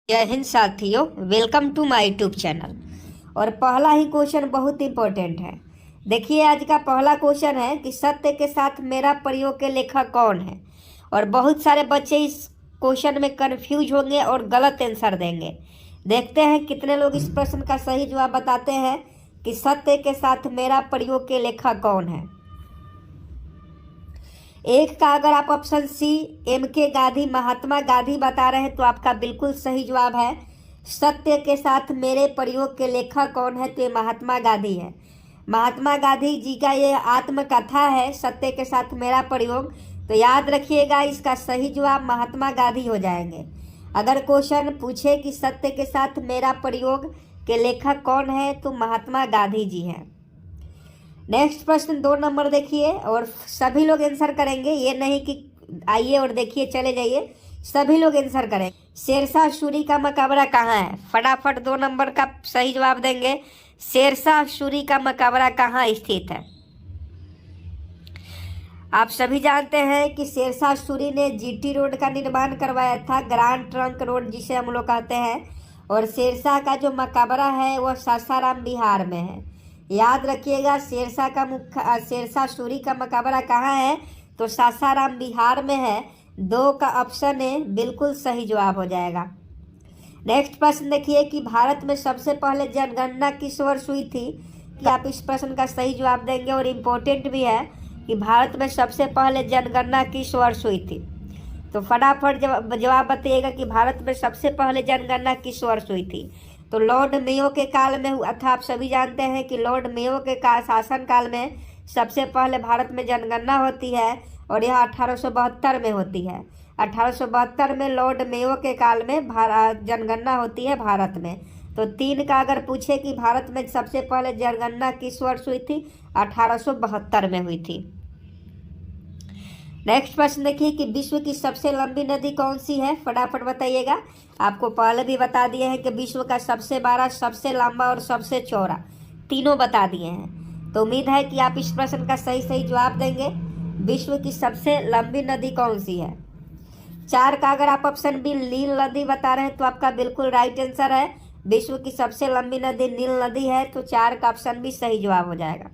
जय हिंद साथियों, welcome to my YouTube channel. और पहला ही क्वेश्चन बहुत इंपॉर्टेंट है। देखिए, आज का पहला क्वेश्चन है कि सत्य के साथ मेरा प्रयोग के लेखक कौन है। और बहुत सारे बच्चे इस क्वेश्चन में कंफ्यूज होंगे और गलत आंसर देंगे। देखते हैं कितने लोग इस प्रश्न का सही जवाब बताते हैं कि सत्य के साथ मेरा प्रयोग के लेखक कौन है। एक का अगर आप option C M.K. Gandhi, Mahatma Gandhi बता रहे हैं तो आपका बिल्कुल सही जवाब है। सत्य के साथ मेरे प्रयोग के लेखक कौन है, तो ये महात्मा गांधी है। महात्मा गांधी जी का ये आत्मकथा है सत्य के साथ मेरा प्रयोग। तो याद रखिएगा, इसका सही जवाब महात्मा गांधी हो जाएंगे। अगर क्वेश्चन पूछे कि सत्य के साथ मेरा प्रयोग के लेखक कौन है, तो महात्मा गांधी जी हैं। नेक्स्ट प्रश्न 2 नंबर देखिए, और सभी लोग आंसर करेंगे, ये नहीं कि आइए और देखिए चले जाइए, सभी लोग आंसर करेंगे। शेरशाह सूरी का मकबरा कहाँ है? फटाफट 2 नंबर का सही जवाब देंगे। शेरशाह सूरी का मकबरा कहाँ स्थित है? आप सभी जानते हैं कि शेरशाह सूरी ने GT रोड का निर्माण करवाया था, ग्रैंड ट्रंक रोड जिसे हम लोग कहते हैं। और शेरशाह का जो मकबरा है वह सासाराम बिहार में है। याद रखिएगा, शेरशाह सूरी का मकबरा कहाँ है, तो सासाराम बिहार में है। 2 का ऑप्शन है बिल्कुल सही जवाब हो जाएगा। नेक्स्ट प्रश्न देखिए कि भारत में सबसे पहले जनगणना किस वर्ष हुई थी। कि आप इस प्रश्न का सही जवाब देंगे, और इम्पोर्टेंट भी है कि भारत में सबसे पहले जनगणना किस वर्ष हुई थी। तो फटाफट जवाब बताइएगा कि भारत में सबसे पहले जनगणना किस वर्ष हुई थी। तो लॉर्ड मेयो के काल में हुआ था। आप सभी जानते हैं कि लॉर्ड मेयो के शासन काल में सबसे पहले भारत में जनगणना होती है, और यह 1872 में होती है। 1872 में लॉर्ड मेयो के काल में जनगणना होती है भारत में। तो 3 का अगर पूछे कि भारत में सबसे पहले जनगणना किस वर्ष हुई थी, 1872 में हुई थी। नेक्स्ट प्रश्न देखिए कि विश्व की सबसे लंबी नदी कौन सी है, फटाफट बताइएगा। आपको पहले भी बता दिए हैं कि विश्व का सबसे बड़ा, सबसे लंबा और सबसे चौड़ा तीनों बता दिए हैं। तो उम्मीद है कि आप इस प्रश्न का सही जवाब देंगे। विश्व की सबसे लंबी नदी कौन सी है? 4 का अगर आप ऑप्शन बी नील नदी बता रहे हैं तो आपका बिल्कुल राइट आंसर है। विश्व की सबसे लंबी नदी नील नदी है। तो 4 का ऑप्शन भी सही जवाब हो जाएगा।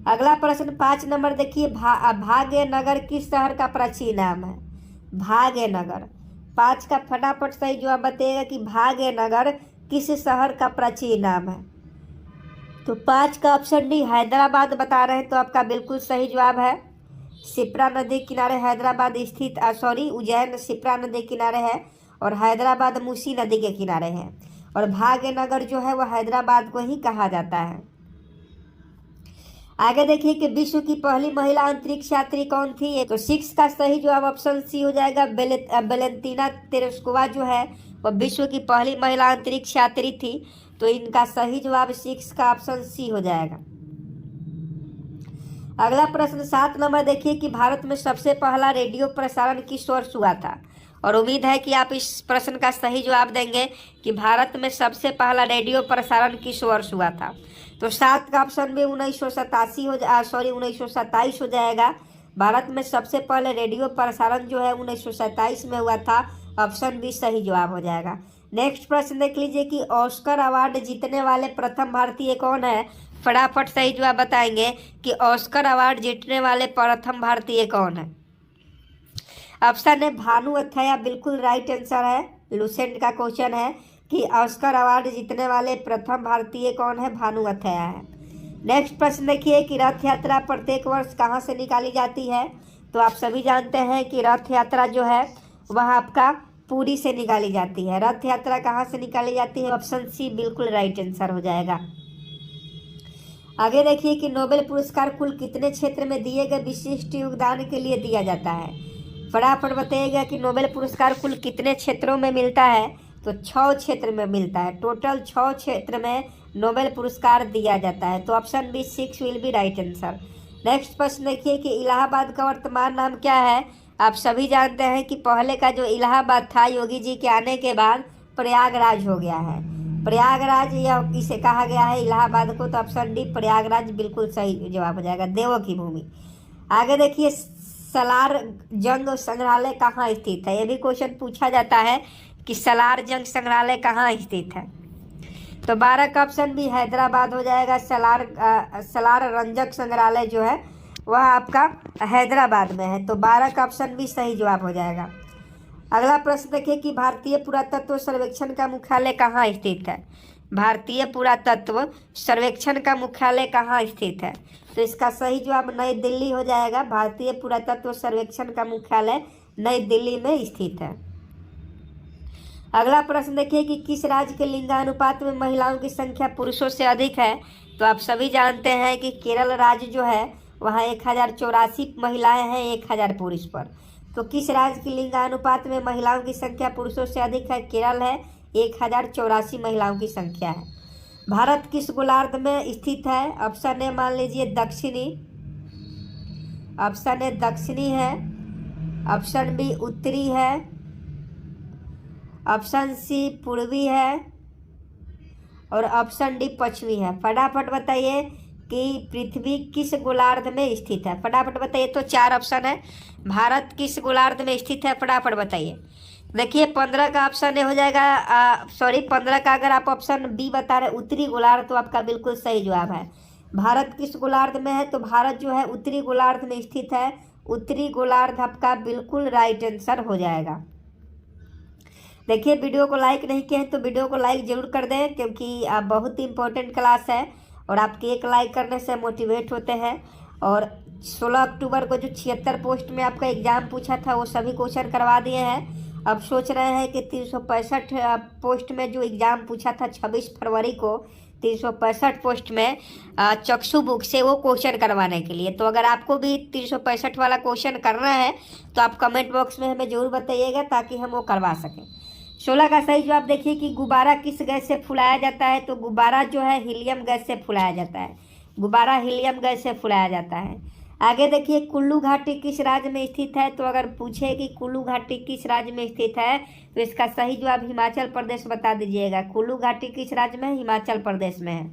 अगला प्रश्न 5 नंबर देखिए, भाग्यनगर किस शहर का प्राचीन नाम है? भाग्यनगर। 5 का फटाफट सही जवाब बताइएगा कि भाग्यनगर किस शहर का प्राचीन नाम है। तो 5 का ऑप्शन डी हैदराबाद बता रहे हैं तो आपका बिल्कुल सही जवाब है। शिप्रा नदी किनारे हैदराबाद स्थित, उज्जैन शिप्रा नदी किनारे है, और हैदराबाद मूसी नदी के किनारे है। और भाग्यनगर जो है वह हैदराबाद को ही कहा जाता है। आगे देखिए कि विश्व की पहली महिला अंतरिक्ष यात्री कौन थी। तो 6 का सही जवाब ऑप्शन सी हो जाएगा। वेलेंतीना तेरेस्कोवा जो है वह विश्व की पहली महिला अंतरिक्ष यात्री थी। तो इनका सही जवाब 6 का ऑप्शन सी हो जाएगा। अगला प्रश्न 7 नंबर देखिए कि भारत में सबसे पहला रेडियो प्रसारण किस वर्ष हुआ था। और उम्मीद है कि आप इस प्रश्न का सही जवाब देंगे कि भारत में सबसे पहला रेडियो प्रसारण किस वर्ष हुआ था। तो 7 का ऑप्शन भी 1927 हो जाएगा। भारत में सबसे पहले रेडियो प्रसारण जो है 1927 में हुआ था। ऑप्शन भी सही जवाब हो जाएगा। नेक्स्ट प्रश्न देख लीजिए कि ऑस्कर अवार्ड जीतने वाले प्रथम भारतीय कौन है। फटाफट सही जवाब बताएंगे कि ऑस्कर अवार्ड जीतने वाले प्रथम भारतीय कौन है। ऑप्शन है भानु अथैया, बिल्कुल राइट आंसर है। लुसेंट का क्वेश्चन है कि ऑस्कर अवार्ड जीतने वाले प्रथम भारतीय कौन है, भानु अथैया है। नेक्स्ट प्रश्न देखिए कि रथ यात्रा प्रत्येक वर्ष कहाँ से निकाली जाती है। तो आप सभी जानते हैं कि रथ यात्रा जो है वह आपका पुरी से निकाली जाती है। रथ यात्रा कहाँ से निकाली जाती है, ऑप्शन सी बिल्कुल राइट आंसर हो जाएगा। आगे देखिए कि नोबेल पुरस्कार कुल कितने क्षेत्र में दिए गए विशिष्ट योगदान के लिए दिया जाता है। फटाफट बताइएगा कि नोबेल पुरस्कार कुल कितने क्षेत्रों में मिलता है। तो 6 क्षेत्र में मिलता है। टोटल 6 क्षेत्र में नोबेल पुरस्कार दिया जाता है। तो option B 6 will be right answer. Next प्रश्न देखिए कि इलाहाबाद का वर्तमान नाम क्या है। आप सभी जानते हैं कि पहले का जो इलाहाबाद था योगी जी के आने के बाद प्रयागराज हो गया है। प्रयागराज यह इसे कहा गया है इलाहाबाद को। तो ऑप्शन डी प्रयागराज बिल्कुल सही जवाब हो जाएगा, देवों की भूमि। आगे देखिए सलार जंग संग्रहालय कहाँ स्थित है। यह भी क्वेश्चन पूछा जाता है कि सलार जंग संग्रहालय कहाँ स्थित है? तो 12 का ऑप्शन भी हैदराबाद हो जाएगा। सलार रंजक संग्रहालय जो है वह आपका हैदराबाद में है। तो 12 का ऑप्शन भी सही जवाब हो जाएगा। अगला प्रश्न देखिए कि भारतीय पुरातत्व सर्वेक्षण का मुख्यालय कहाँ स्थित है? भारतीय पुरातत्व सर्वेक्षण का मुख्यालय कहाँ स्थित है? तो इसका सही जवाब नई दिल्ली हो जाएगा। भारतीय पुरातत्व सर्वेक्षण का मुख्यालय नई दिल्ली में स्थित है। अगला प्रश्न देखिए कि किस राज्य के लिंगानुपात में महिलाओं की संख्या पुरुषों से अधिक है? तो आप सभी जानते हैं कि केरल राज्य जो है वहाँ 1084 महिलाएं हैं 1000 पुरुष पर। तो किस राज्य की लिंगानुपात में महिलाओं की संख्या पुरुषों से अधिक है? केरल है, 1084 महिलाओं की संख्या है। भारत किस गोलार्ध में स्थित है? ऑप्शन ए मान लीजिए दक्षिणी, ऑप्शन ए दक्षिणी है, ऑप्शन बी उत्तरी है, ऑप्शन सी पूर्वी है और ऑप्शन डी पश्चिमी है। फटाफट बताइए कि पृथ्वी किस गोलार्ध में स्थित है? फटाफट बताइए। तो 4 ऑप्शन है। भारत किस गोलार्ध में स्थित है? फटाफट बताइए। देखिए 15 का ऑप्शन ए हो जाएगा। 15 का अगर आप ऑप्शन बी बता रहे उत्तरी गोलार्ध, तो आपका बिल्कुल सही जवाब है। भारत किस गोलार्ध में है? तो भारत जो है उत्तरी गोलार्ध में स्थित है। उत्तरी गोलार्ध आपका बिल्कुल राइट आंसर हो जाएगा। देखिए वीडियो को लाइक नहीं किए हैं तो वीडियो को लाइक जरूर कर दें, क्योंकि बहुत ही इंपॉर्टेंट क्लास है और आपके एक लाइक करने से मोटिवेट होते हैं। और 16 अक्टूबर को जो 76 पोस्ट में आपका एग्जाम पूछा था वो सभी क्वेश्चन करवा दिए हैं। अब सोच रहे हैं कि 365 पोस्ट में जो एग्ज़ाम पूछा था 26 फरवरी को 365 पोस्ट में चक्षु बुक से वो क्वेश्चन करवाने के लिए। तो अगर आपको भी 365 वाला क्वेश्चन करना है तो आप कमेंट बॉक्स में हमें ज़रूर बताइएगा ताकि हम वो करवा सकें। 16 का सही जवाब देखिए कि गुब्बारा किस गैस से फुलाया जाता है? तो गुब्बारा जो है हीलियम गैस से फुलाया जाता है। गुब्बारा हीलियम गैस से फुलाया जाता है। आगे देखिए कुल्लू घाटी किस राज्य में स्थित है? तो अगर पूछे कि कुल्लू घाटी किस राज्य में स्थित है तो इसका सही जवाब हिमाचल प्रदेश बता दीजिएगा। कुल्लू घाटी किस राज्य में है? हिमाचल प्रदेश में है।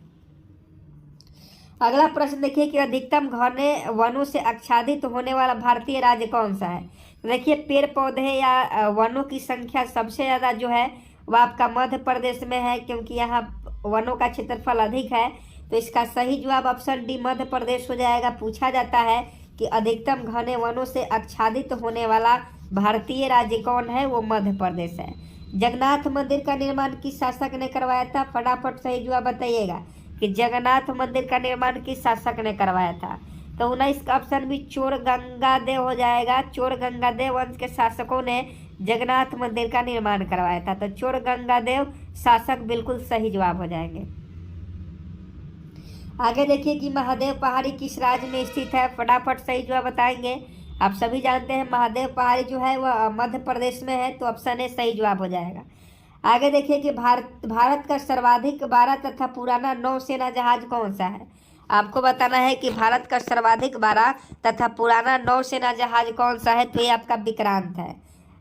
अगला प्रश्न देखिए कि अधिकतम घने वनों से आच्छादित होने वाला भारतीय राज्य कौन सा है? देखिए पेड़ पौधे या वनों की संख्या सबसे ज़्यादा जो है वह आपका मध्य प्रदेश में है, क्योंकि यहाँ वनों का क्षेत्रफल अधिक है। तो इसका सही जवाब ऑप्शन डी मध्य प्रदेश हो जाएगा। पूछा जाता है कि अधिकतम घने वनों से आच्छादित होने वाला भारतीय राज्य कौन है? वो मध्य प्रदेश है। जगन्नाथ मंदिर का निर्माण किस शासक ने करवाया था? फटाफट सही जवाब बताइएगा कि जगन्नाथ मंदिर का निर्माण किस शासक ने करवाया था? तो 19 का ऑप्शन भी चोर गंगादेव हो जाएगा। चोर गंगादेव वंश के शासकों ने जगन्नाथ मंदिर का निर्माण करवाया था। तो चोर गंगादेव शासक बिल्कुल सही जवाब हो जाएंगे। आगे देखिए कि महादेव पहाड़ी किस राज्य में स्थित है? फटाफट सही जवाब बताएंगे। आप सभी जानते हैं महादेव पहाड़ी जो है वह मध्य प्रदेश में है। तो ऑप्शन ए सही जवाब हो जाएगा। आगे देखिए कि भारत का सर्वाधिक बड़ा तथा पुराना नौसेना जहाज कौन सा है? आपको बताना है कि भारत का सर्वाधिक बड़ा तथा पुराना नौसेना जहाज कौन सा है? तो ये आपका विक्रांत है।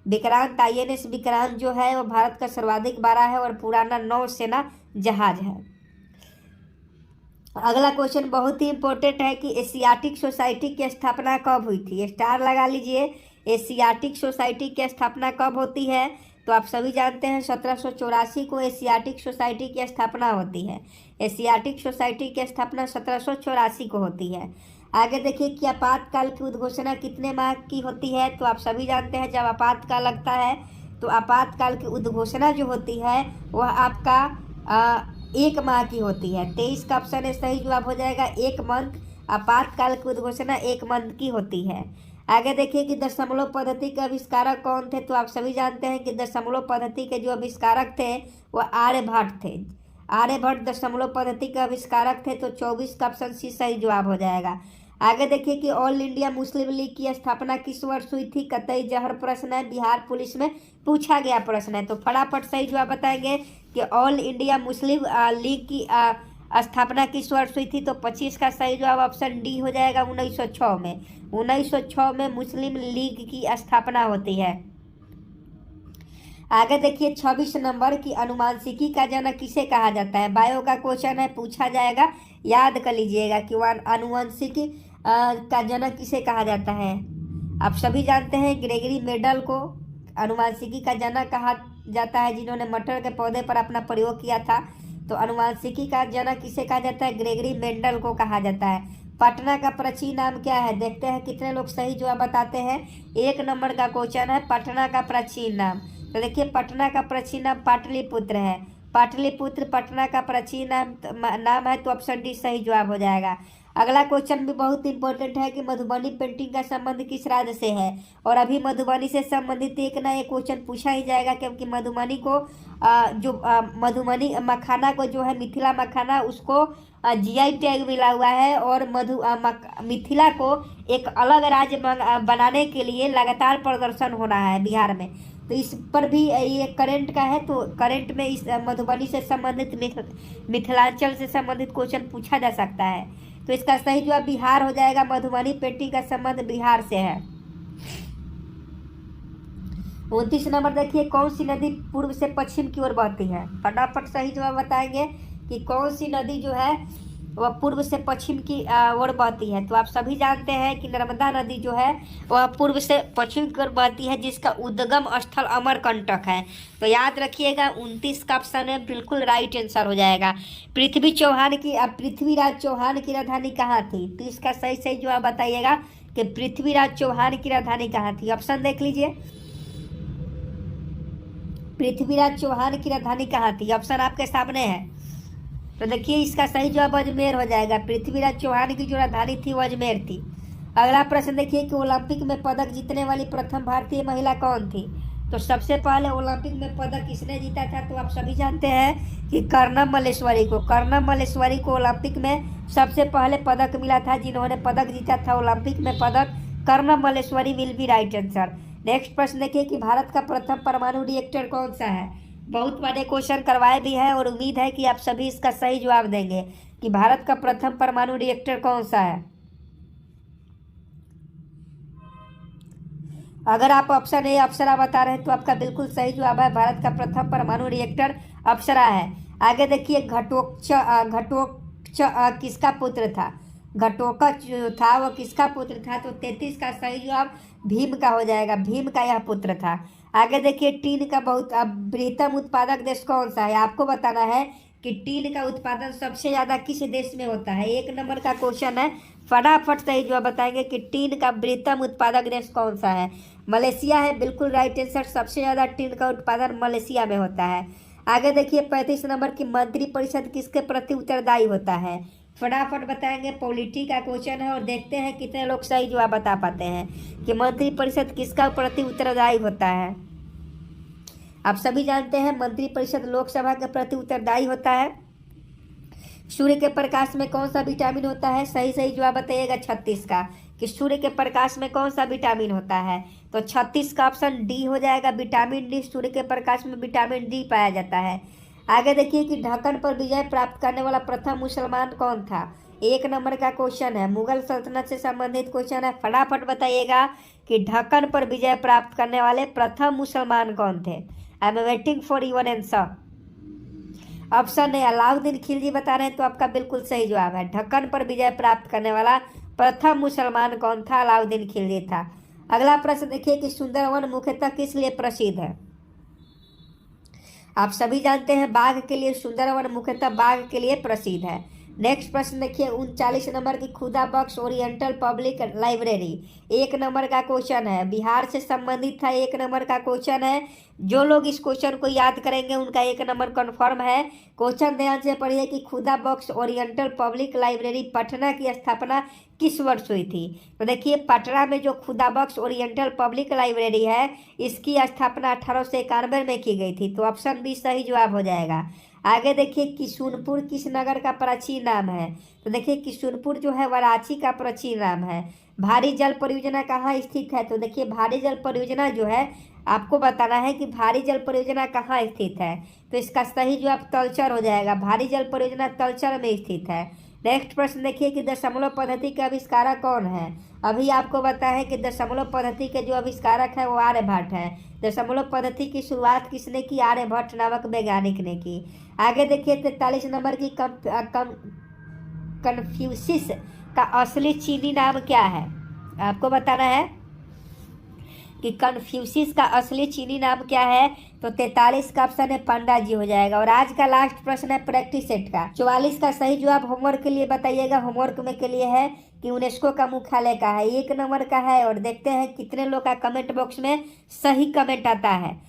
विक्रांत INS विक्रांत जो है वो भारत का सर्वाधिक बड़ा है और पुराना नौसेना जहाज है। अगला क्वेश्चन बहुत ही इंपॉर्टेंट है कि एशियाटिक सोसाइटी की स्थापना कब हुई थी? स्टार लगा लीजिए। एशियाटिक सोसाइटी की स्थापना कब होती है? तो आप सभी जानते हैं 1784 को एशियाटिक सोसाइटी की स्थापना होती है। एशियाटिक सोसाइटी की स्थापना 1784 को होती है। आगे देखिए कि आपातकाल की उद्घोषणा कितने माह की होती है? तो आप सभी जानते हैं जब आपातकाल लगता है तो आपातकाल की उद्घोषणा जो होती है वह आपका 1 माह की होती है। 23 का ऑप्शन सही जवाब हो जाएगा। 1 मंथ, आपातकाल की उद्घोषणा 1 मंथ की होती है। आगे देखिए कि दशमलव पद्धति के आविष्कारक कौन थे? तो आप सभी जानते हैं कि दशमलव पद्धति के जो आविष्कारक थे वह आर्यभट्ट थे। आर्यभट्ट दशमलव पद्धति के आविष्कारक थे। तो 24 का ऑप्शन सी सही जवाब हो जाएगा। आगे देखिए कि ऑल इंडिया मुस्लिम लीग की स्थापना किस वर्ष हुई थी? कतई जहर प्रश्न है, बिहार पुलिस में पूछा गया प्रश्न है। तो फटाफट सही जवाब बताएंगे कि ऑल इंडिया मुस्लिम लीग की स्थापना किस वर्ष हुई थी? तो 25 का सही जवाब ऑप्शन डी हो जाएगा। 1906 में। 1906 में मुस्लिम लीग की स्थापना होती है। आगे देखिए 26 नंबर की अनुवांशिकी का जनक किसे कहा जाता है? बायो का क्वेश्चन है, पूछा जाएगा, याद कर लीजिएगा कि वह अनुवांशिकी का जनक किसे कहा जाता है। आप सभी जानते हैं ग्रेगरी मेंडल को अनुवांशिकी का जनक कहा जाता है जिन्होंने मटर के पौधे पर अपना प्रयोग किया था। तो अनुवांशिकी का जनक किसे कहा जाता है? ग्रेगरी मेंडल को कहा जाता है। पटना का प्राचीन नाम क्या है? देखते हैं कितने लोग सही जवाब बताते हैं। 1 नंबर का क्वेश्चन है पटना का प्राचीन नाम। तो देखिए पटना का प्राचीन नाम पाटलिपुत्र है। पाटलिपुत्र पटना का प्राचीन नाम है, तो ऑप्शन डी सही जवाब हो जाएगा। अगला क्वेश्चन भी बहुत इंपॉर्टेंट है कि मधुबनी पेंटिंग का संबंध किस राज्य से है। और अभी मधुबनी से संबंधित एक ना एक क्वेश्चन पूछा ही जाएगा, क्योंकि मधुबनी को मधुबनी मखाना को जो है मिथिला मखाना, उसको जीआई टैग मिला हुआ है। और मिथिला को एक अलग राज्य बनाने के लिए लगातार प्रदर्शन हो रहा है बिहार में। तो इस पर भी ये करंट का है, तो करंट में इस मधुबनी से संबंधित मिथिलांचल से संबंधित क्वेश्चन पूछा जा सकता है। तो इसका सही जवाब बिहार हो जाएगा। मधुबनी पेंटिंग का संबंध बिहार से है। 29 नंबर देखिए, कौन सी नदी पूर्व से पश्चिम की ओर बहती है? फटाफट सही जवाब बताएंगे कि कौन सी नदी जो है वह पूर्व से पश्चिम की ओर बहती है। तो आप सभी जानते हैं कि नर्मदा नदी जो है वह पूर्व से पश्चिम की ओर बहती है, जिसका उद्गम स्थल अमरकंटक है। तो याद रखिएगा 29 का ऑप्शन है बिल्कुल राइट आंसर हो जाएगा। पृथ्वीराज चौहान की राजधानी कहाँ थी? तो इसका सही जवाब बताइएगा कि पृथ्वीराज चौहान की राजधानी कहाँ थी। ऑप्शन देख लीजिए, पृथ्वीराज चौहान की राजधानी कहाँ थी? ऑप्शन आपके सामने है। तो देखिए इसका सही जवाब अजमेर हो जाएगा। पृथ्वीराज चौहान की जो राजधानी थी वो अजमेर थी। अगला प्रश्न देखिए कि ओलंपिक में पदक जीतने वाली प्रथम भारतीय महिला कौन थी? तो सबसे पहले ओलंपिक में पदक किसने जीता था? तो आप सभी जानते हैं कि कर्णम मल्लेश्वरी को ओलंपिक में सबसे पहले पदक मिला था। जिन्होंने पदक जीता था ओलंपिक में पदक, Karnam Malleswari will be right answer. Next प्रश्न देखिए कि भारत का प्रथम परमाणु रिएक्टर कौन सा है? बहुत बड़े क्वेश्चन करवाए भी हैं और उम्मीद है कि आप सभी इसका सही जवाब देंगे कि भारत का प्रथम परमाणु रिएक्टर कौन सा है। अगर आप ऑप्शन ए अप्सरा बता रहे हैं तो आपका बिल्कुल सही जवाब है। भारत का प्रथम परमाणु रिएक्टर अप्सरा है। आगे देखिए घटोत्कच किसका पुत्र था? घटोत्कच जो था वो किसका पुत्र था? तो 33 का सही जवाब भीम का हो जाएगा। भीम का यह पुत्र था। आगे देखिए टीन का बहुत बृहत्तम उत्पादक देश कौन सा है? आपको बताना है कि टीन का उत्पादन सबसे ज़्यादा किस देश में होता है। 1 नंबर का क्वेश्चन है, फटाफट सही जवाब बताएंगे कि टीन का बृहत्तम उत्पादक देश कौन सा है। मलेशिया है, बिल्कुल राइट आंसर। सबसे ज़्यादा टीन का उत्पादन मलेशिया में होता है। आगे देखिए 35 नंबर की मंत्रिपरिषद किसके प्रति उत्तरदायी होता है? फटाफट बताएंगे। पॉलिटी का क्वेश्चन है और देखते हैं कितने लोग सही जवाब बता पाते हैं कि मंत्रिपरिषद किसका प्रति उत्तरदायी होता है। आप सभी जानते हैं मंत्रिपरिषद लोकसभा के प्रति उत्तरदायी होता है। सूर्य के प्रकाश में कौन सा विटामिन होता है? सही जवाब बताइएगा 36 का, कि सूर्य के प्रकाश में कौन सा विटामिन होता है। तो 36 का ऑप्शन डी हो जाएगा, विटामिन डी। सूर्य के प्रकाश में विटामिन डी पाया जाता है। आगे देखिए कि ढक्कन पर विजय प्राप्त करने वाला प्रथम मुसलमान कौन था? 1 नंबर का क्वेश्चन है, मुगल सल्तनत से संबंधित क्वेश्चन है। फटाफट बताइएगा कि ढक्कन पर विजय प्राप्त करने वाले प्रथम मुसलमान कौन थे। I am waiting for your answer. Option है अलाउद्दीन खिलजी बता रहे हैं, तो आपका बिल्कुल सही जवाब है। ढक्कन पर विजय प्राप्त करने वाला प्रथम मुसलमान कौन था? अलाउद्दीन खिलजी था। अगला प्रश्न देखिए कि सुंदरवन मुख्यतः किस लिए प्रसिद्ध है? आप सभी जानते हैं बाघ के लिए सुंदरवन मुख्यतः बाघ के लिए प्रसिद्ध है। नेक्स्ट प्रश्न देखिए 39 नंबर की खुदा बख्श ओरिएंटल पब्लिक लाइब्रेरी 1 नंबर का क्वेश्चन है, बिहार से संबंधित था। 1 नंबर का क्वेश्चन है। जो लोग इस क्वेश्चन को याद करेंगे उनका 1 नंबर कन्फर्म है। क्वेश्चन ध्यान से पढ़िए कि खुदा बख्श ओरिएंटल पब्लिक लाइब्रेरी पटना की स्थापना किस वर्ष हुई थी? तो देखिए पटना में जो खुदा बख्श ओरिएंटल पब्लिक लाइब्रेरी है इसकी स्थापना 1891 में की गई थी। तो ऑप्शन बी सही जवाब हो जाएगा। आगे देखिए किशुनपुर किस नगर का प्राचीन नाम है? तो देखिए किशुनपुर जो है वाराणसी का प्राचीन नाम है। भारी जल परियोजना कहाँ स्थित है? तो देखिए भारी जल परियोजना जो है आपको बताना है कि भारी जल परियोजना कहाँ स्थित है। तो इसका सही जवाब तलचर हो जाएगा। भारी जल परियोजना तलचर में स्थित है। नेक्स्ट प्रश्न देखिए कि दशमलव पद्धति के आविष्कारक कौन है? अभी आपको बता है कि दशमलव पद्धति के जो आविष्कारक है वो आर्यभट्ट है। दशमलव पद्धति की शुरुआत किसने की? आर्यभट्ट नामक वैज्ञानिक ने की। आगे देखिए 43 नंबर की कन्फ्यूशियस का असली चीनी नाम क्या है? आपको बताना है कि कन्फ्यूशियस का असली चीनी नाम क्या है, तो 43 का ऑप्शन है पंडा जी हो जाएगा। और आज का लास्ट प्रश्न है प्रैक्टिस सेट का। 44 का सही जवाब होमवर्क के लिए बताइएगा। होमवर्क में के लिए है कि यूनेस्को का मुख्यालय का है, 1 नंबर का है। और देखते हैं कितने लोग का कमेंट बॉक्स में सही कमेंट आता है।